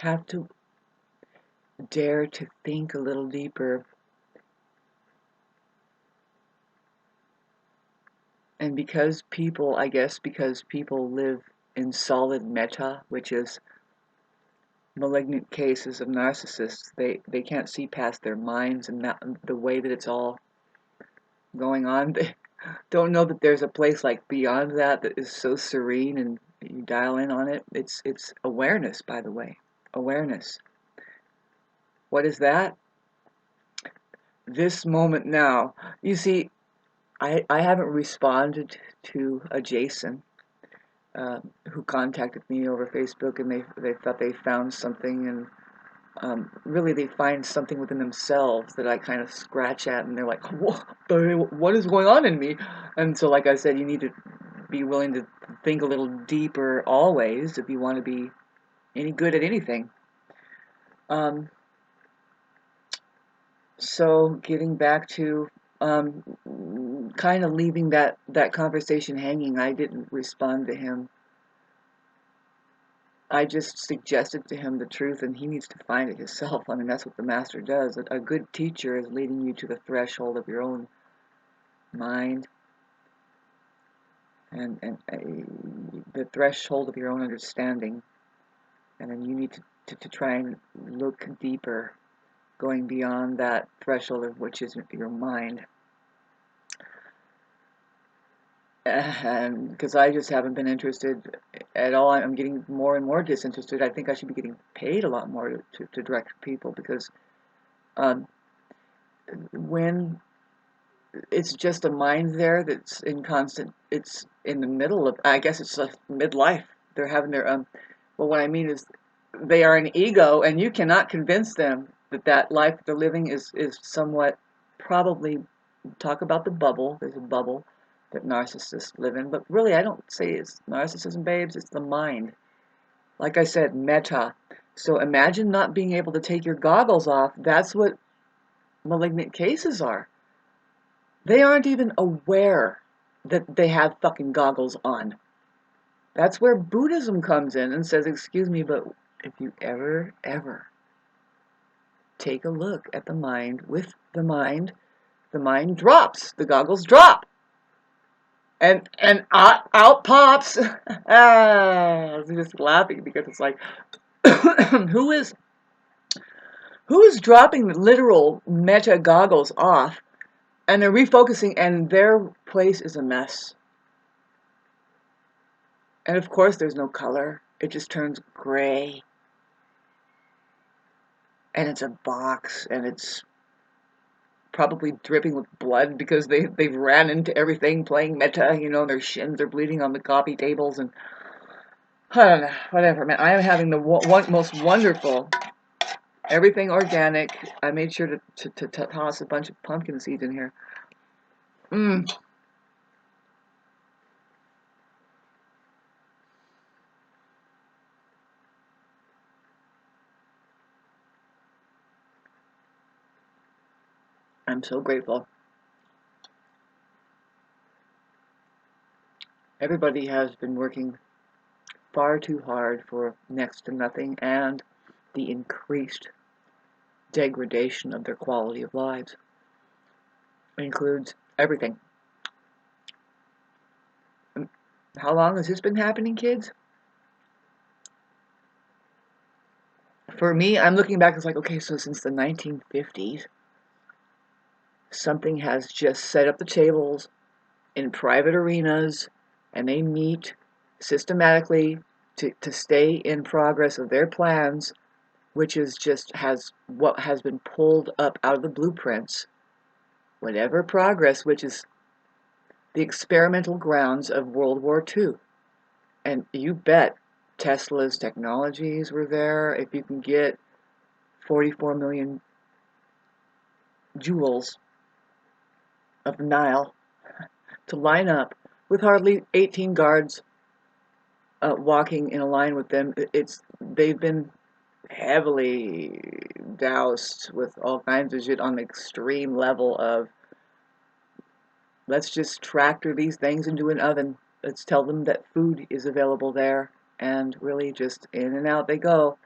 have to dare to think a little deeper. And because people, I guess because people live in solid meta, which is malignant cases of narcissists, they can't see past their minds and the way that it's all going on. They don't know that there's a place like beyond that that is so serene, and you dial in on it. It's awareness, by the way. Awareness. What is that? This moment now. You see, I haven't responded to a Jason who contacted me over Facebook, and they thought they found something, and really they find something within themselves that I kind of scratch at, and they're like, what is going on in me? And so, like I said, you need to be willing to think a little deeper always if you want to be any good at anything. So getting back to kind of leaving that conversation hanging, I didn't respond to him. I just suggested to him the truth, and he needs to find it himself. I mean, that's what the master does. A good teacher is leading you to the threshold of your own mind and the threshold of your own understanding. And then you need to try and look deeper, going beyond that threshold of which is your mind. And because I just haven't been interested at all, I'm getting more and more disinterested. I think I should be getting paid a lot more to direct people, because when it's just a mind there that's in constant, it's in the middle of, I guess it's like midlife. They're having their, well, what I mean is they are an ego, and you cannot convince them that life they're living is somewhat, probably, talk about the bubble. There's a bubble that narcissists live in, but really I don't say it's narcissism, babes, it's the mind. Like I said, meta. So imagine not being able to take your goggles off. That's what malignant cases are. They aren't even aware that they have fucking goggles on. That's where Buddhism comes in and says, excuse me, but if you ever take a look at the mind with the mind drops, the goggles drop. And out pops. I was just laughing because it's like, who is dropping the literal meta goggles off, and they're refocusing, and their place is a mess. And of course there's no color. It just turns gray. And it's a box, and it's probably dripping with blood because they've ran into everything playing meta, their shins are bleeding on the coffee tables, and I don't know, whatever, man. I am having the most wonderful, everything organic. I made sure to toss a bunch of pumpkin seeds in here. I'm so grateful. Everybody has been working far too hard for next to nothing, and the increased degradation of their quality of lives. It includes everything. How long has this been happening, kids? For me, I'm looking back, it's like, okay, so since the 1950s, something has just set up the tables in private arenas, and they meet systematically to stay in progress of their plans, which is just what has been pulled up out of the blueprints, whatever progress, which is the experimental grounds of World War II. And you bet Tesla's technologies were there. If you can get 44 million joules of the Nile to line up with hardly 18 guards walking in a line with them, they've been heavily doused with all kinds of shit on the extreme level of, let's just tractor these things into an oven. Let's tell them that food is available there, and really just in and out they go.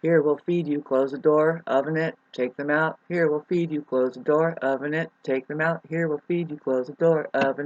Here, we'll feed you, close the door, oven it, take them out. Here, we'll feed you, close the door, oven it, take them out. Here, we'll feed you, close the door, oven it.